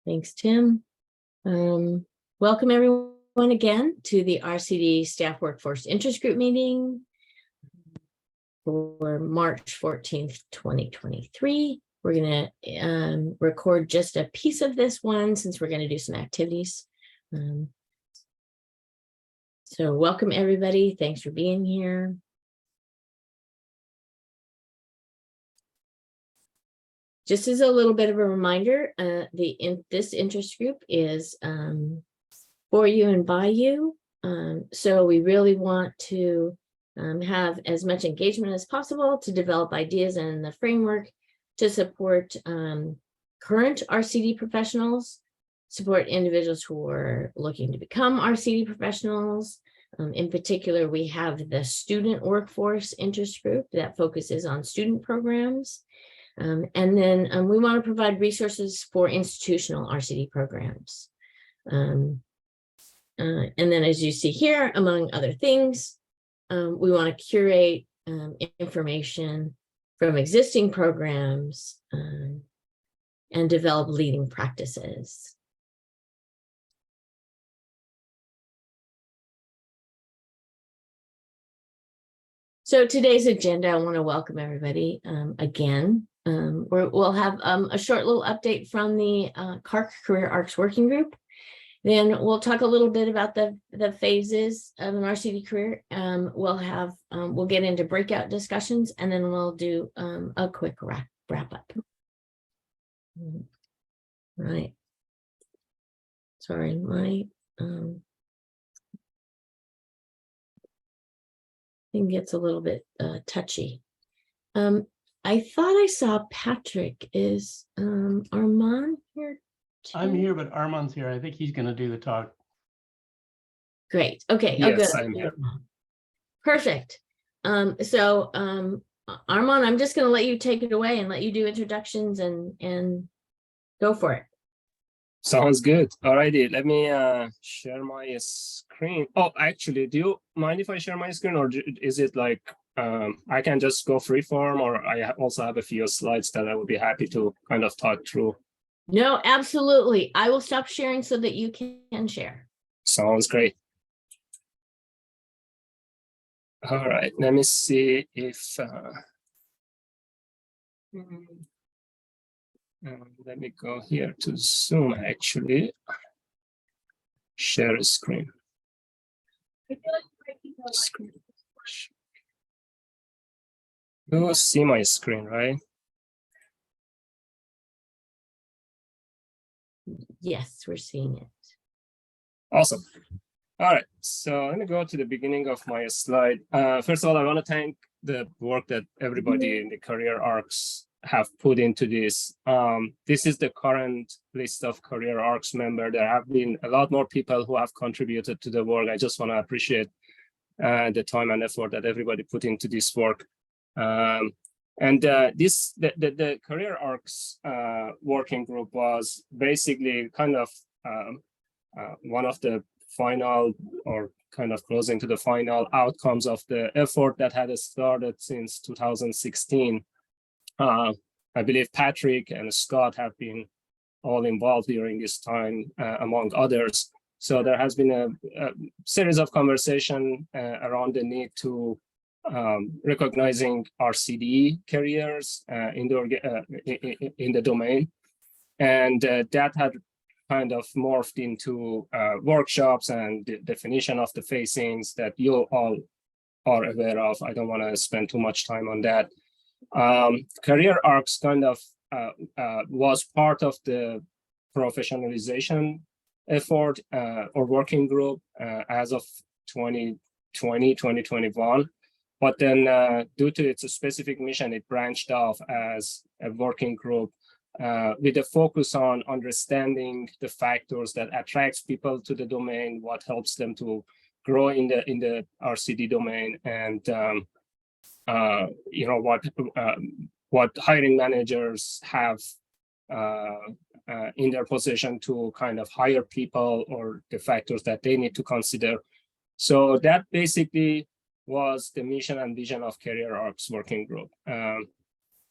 Thanks, Tim. Welcome everyone again to the RCD Staff Workforce Interest Group meeting for March 14th, 2023. We're going to record just a piece of this one since we're going to do some activities. So welcome everybody. Thanks for being here. Just as a little bit of a reminder, this interest group is for you and by you. So we really want to have as much engagement as possible to develop ideas and the framework to support current RCD professionals, support individuals who are looking to become RCD professionals. In particular, we have the student workforce interest group that focuses on student programs. And then we want to provide resources for institutional RCD programs. And then as you see here, among other things, we want to curate information from existing programs and develop leading practices. So today's agenda, I want to welcome everybody again. We'll have a short little update from the CARC Career Arcs Working Group. Then we'll talk a little bit about the phases of an RCD career. We'll get into breakout discussions, and then we'll do a quick wrap up. Right. Sorry, my thing gets a little bit touchy. I thought I saw Patrick. Is Armand here too? I'm here, but Armand's here. I think he's going to do the talk. Great. Okay. Yes, oh, good. I'm here. Perfect. So Armand, I'm just going to let you take it away and let you do introductions and go for it. Sounds good. Alrighty, let me share my screen. Oh, actually, do you mind if I share my screen, or is it like I can just go freeform, or I also have a few slides that I would be happy to kind of talk through? No, absolutely. I will stop sharing so that you can share. Sounds great. All right, let me see if let me go here to Zoom, actually. Share a screen. You see my screen, right? Yes, we're seeing it. Awesome. All right, so let me go to the beginning of my slide. First of all, I want to thank the work that everybody in the career arcs have put into this. This is the current list of career arcs members. There have been a lot more people who have contributed to the work. I just want to appreciate the time and effort that everybody put into this work. The career arcs working group was basically kind of one of the final, or kind of closing to the final outcomes of the effort that had started since 2016. I believe Patrick and Scott have been all involved during this time, among others. So there has been a series of conversation around the need to recognizing RCD careers in the domain, and that had kind of morphed into workshops and the definition of the facings that you all are aware of. I don't want to spend too much time on that. Career arcs kind of was part of the professionalization effort or working group as of 2021. But then due to its specific mission, it branched off as a working group with a focus on understanding the factors that attracts people to the domain, what helps them to grow in the RCD domain, and what hiring managers have in their possession to kind of hire people, or the factors that they need to consider. So that basically was the mission and vision of Career Arcs Working Group.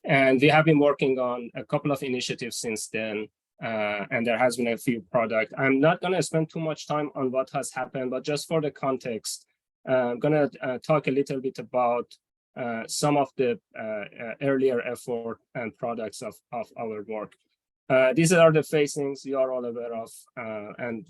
And we have been working on a couple of initiatives since then. and there has been a few products. I'm not going to spend too much time on what has happened, but just for the context, I'm going to talk a little bit about some of the earlier effort and products of our work. These are the facings you are all aware of, and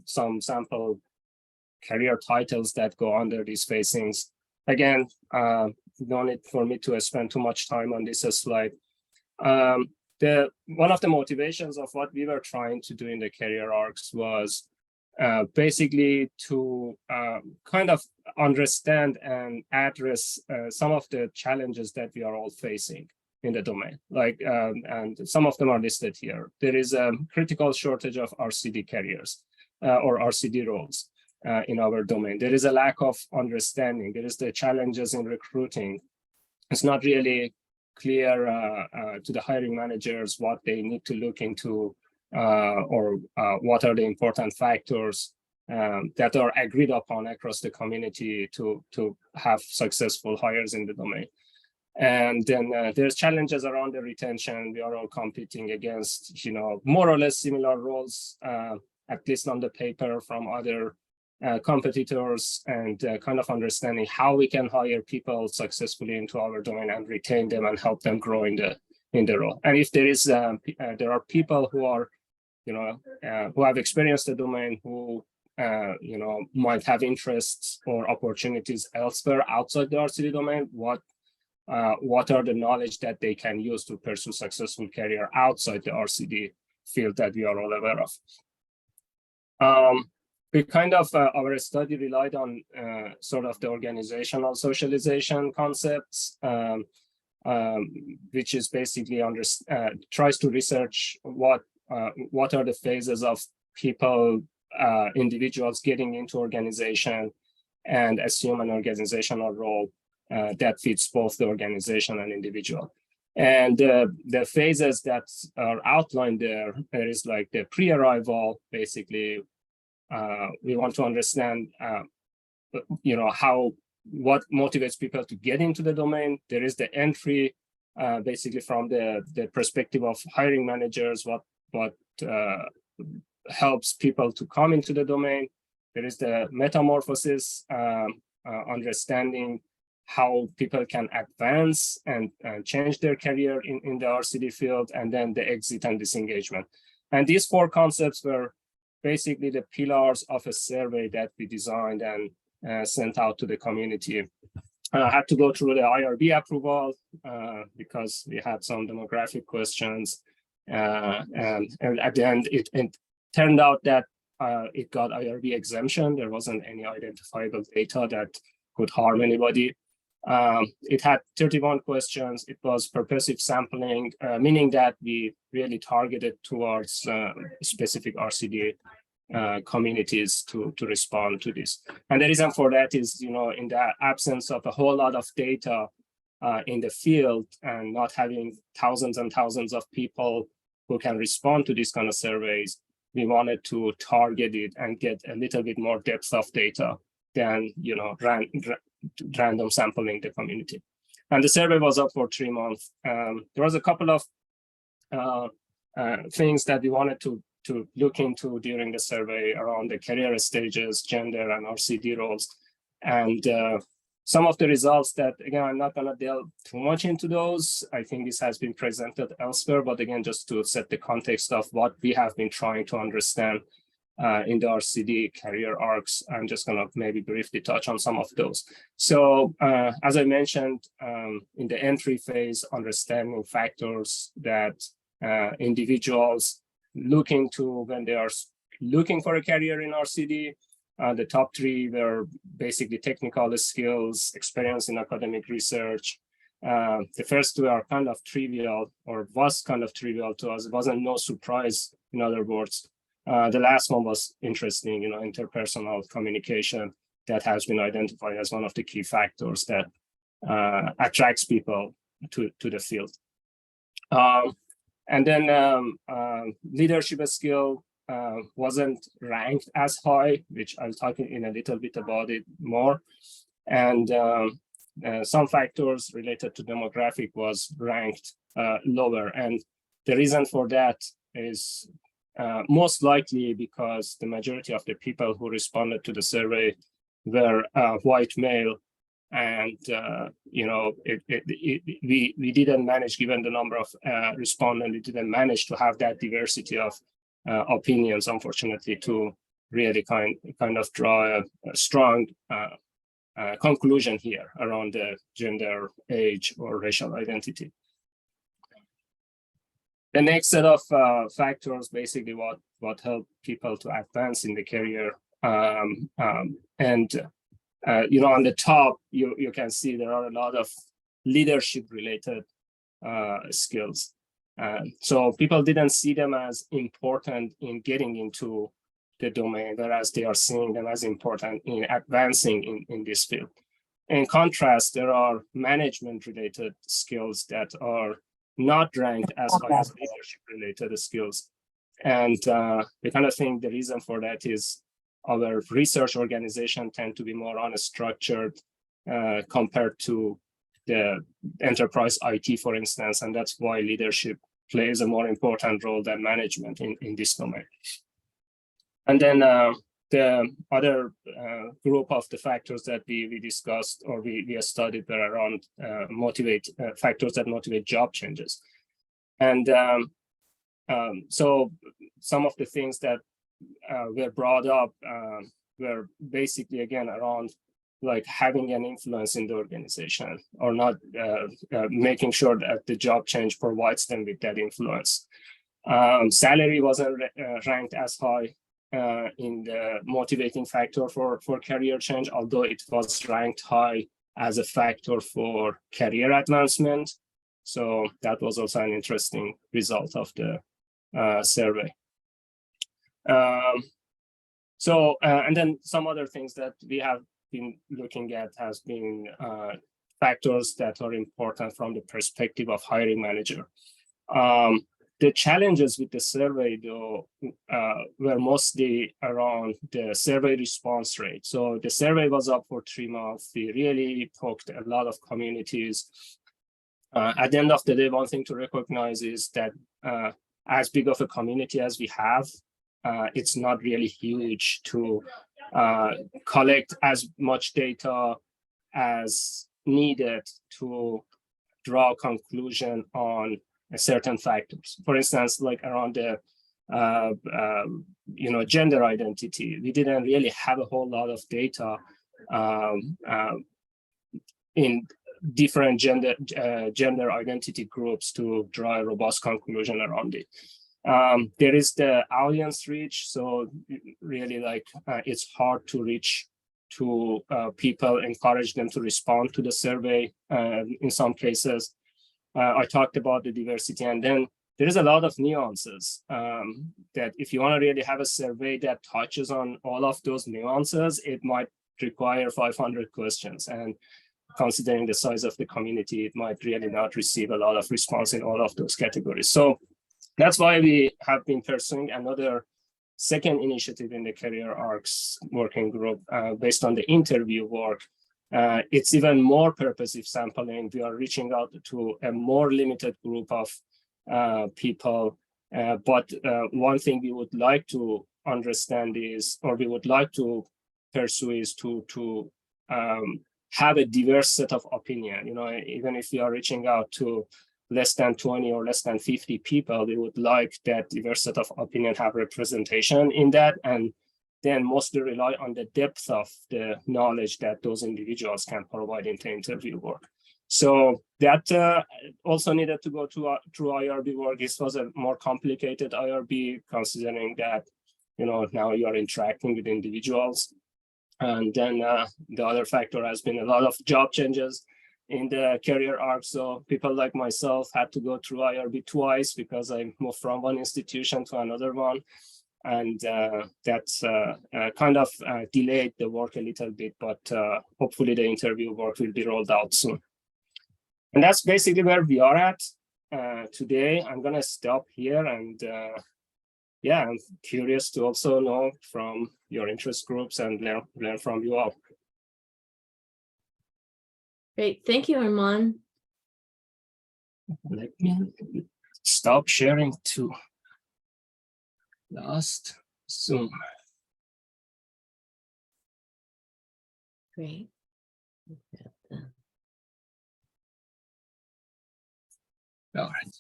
some sample career titles that go under these facings. Again, no need for me to spend too much time on this slide. One of the motivations of what we were trying to do in the career arcs was basically to kind of understand and address some of the challenges that we are all facing in the domain, like, and some of them are listed here. There is a critical shortage of RCD carriers or RCD roles in our domain. There is a lack of understanding. There is the challenges in recruiting. It's not really clear to the hiring managers what they need to look into or what are the important factors that are agreed upon across the community to have successful hires in the domain. And then there's challenges around the retention. We are all competing against, more or less similar roles, at least on the paper, from other competitors, and kind of understanding how we can hire people successfully into our domain and retain them and help them grow in the role. And if there is, there are people who are, who have experienced the domain, who might have interests or opportunities elsewhere outside the RCD domain, what are the knowledge that they can use to pursue successful career outside the RCD field that we are all aware of. We kind of, our study relied on sort of the organizational socialization concepts, which is basically tries to research what are the phases of people, individuals getting into organization and assume an organizational role that fits both the organization and individual. And the phases that are outlined there is like the pre-arrival, basically. We want to understand, what motivates people to get into the domain. There is the entry, basically from the perspective of hiring managers, what helps people to come into the domain. There is the metamorphosis, understanding how people can advance and change their career in the RCD field, and then the exit and disengagement. And these four concepts were basically the pillars of a survey that we designed and sent out to the community. I had to go through the IRB approval because we had some demographic questions. And at the end, it turned out that it got IRB exemption. There wasn't any identifiable data that could harm anybody. It had 31 questions. It was purposive sampling, meaning that we really targeted towards specific RCD communities to respond to this. And the reason for that is, in the absence of a whole lot of data in the field and not having thousands and thousands of people who can respond to these kind of surveys, we wanted to target it and get a little bit more depth of data than, random sampling the community. And the survey was up for 3 months. There was a couple of things that we wanted to look into during the survey around the career stages, gender, and RCD roles. And some of the results that, again, I'm not going to delve too much into those. I think this has been presented elsewhere, but again, just to set the context of what we have been trying to understand in the RCD career arcs, I'm just going to maybe briefly touch on some of those. So as I mentioned, in the entry phase, understanding factors that individuals looking to when they are looking for a career in RCD. The top three were basically technical skills, experience in academic research. The first two are kind of trivial, or was kind of trivial to us. It wasn't no surprise, in other words. The last one was interesting, interpersonal communication that has been identified as one of the key factors that attracts people to the field. And then leadership skill wasn't ranked as high, which I'll talk in a little bit about it more. And some factors related to demographic was ranked lower. And the reason for that is most likely because the majority of the people who responded to the survey were white male, and we didn't manage, given the number of respondents, we didn't manage to have that diversity of opinions, unfortunately, to really kind of draw a strong conclusion here around the gender, age, or racial identity. The next set of factors, basically what help people to advance in the career, on the top, you can see there are a lot of leadership related skills. So people didn't see them as important in getting into the domain, whereas they are seeing them as important in advancing in this field. In contrast, there are management related skills that are not ranked as high as leadership related skills. And we kind of think the reason for that is our research organization tend to be more unstructured compared to the enterprise IT, for instance, and that's why leadership plays a more important role than management in this domain. And then the other group of the factors that we discussed or we studied were around factors that motivate job changes. And so some of the things that were brought up were basically, again, around like having an influence in the organization, or not making sure that the job change provides them with that influence. Salary wasn't ranked as high in the motivating factor for career change, although it was ranked high as a factor for career advancement. So that was also an interesting result of the survey. And then some other things that we have been looking at has been factors that are important from the perspective of hiring manager. The challenges with the survey, though, were mostly around the survey response rate. So the survey was up for 3 months. We really poked a lot of communities. At the end of the day, one thing to recognize is that as big of a community as we have, it's not really huge to collect as much data as needed to draw a conclusion on certain factors. For instance, like around the gender identity, we didn't really have a whole lot of data in different gender identity groups to draw a robust conclusion around it. There is the audience reach, so really it's hard to reach to people, encourage them to respond to the survey in some cases. I talked about the diversity, and then there is a lot of nuances that if you want to really have a survey that touches on all of those nuances, it might require 500 questions. And considering the size of the community, it might really not receive a lot of response in all of those categories. So that's why we have been pursuing another second initiative in the Career Arcs working group based on the interview work. It's even more purposive sampling. We are reaching out to a more limited group of people. But one thing we would like to understand is, or we would like to pursue is to have a diverse set of opinion. Even if we are reaching out to less than 20 or less than 50 people, we would like that diverse set of opinion have representation in that, and then mostly rely on the depth of the knowledge that those individuals can provide in the interview work. So that also needed to go through IRB work. This was a more complicated IRB, considering that now you are interacting with individuals. And then the other factor has been a lot of job changes in the career arc. So people like myself had to go through IRB twice because I moved from one institution to another one. And that's kind of delayed the work a little bit, but hopefully the interview work will be rolled out soon. And that's basically where we are at today. I'm going to stop here, and I'm curious to also know from your interest groups and learn from you all. Great. Thank you, Arman. Let me stop sharing too. last Zoom. Great. All right.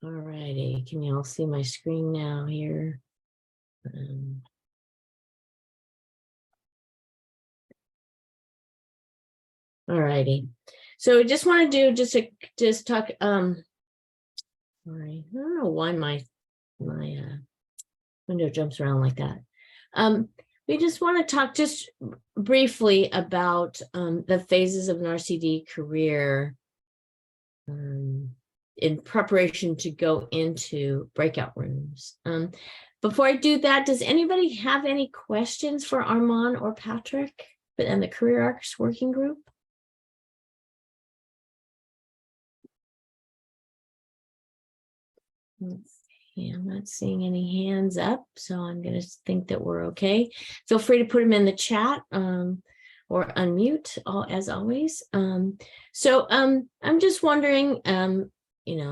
All righty. Can you all see my screen now here? All righty. So I just want to do just talk. Sorry, I don't know why my window jumps around like that. We just want to talk just briefly about the phases of an RCD career in preparation to go into breakout rooms. Before I do that, does anybody have any questions for Armand or Patrick and the Career Arcs Working Group? Let's see, I'm not seeing any hands up, so I'm going to think that we're okay. Feel free to put them in the chat or unmute, as always. So I'm just wondering, you know,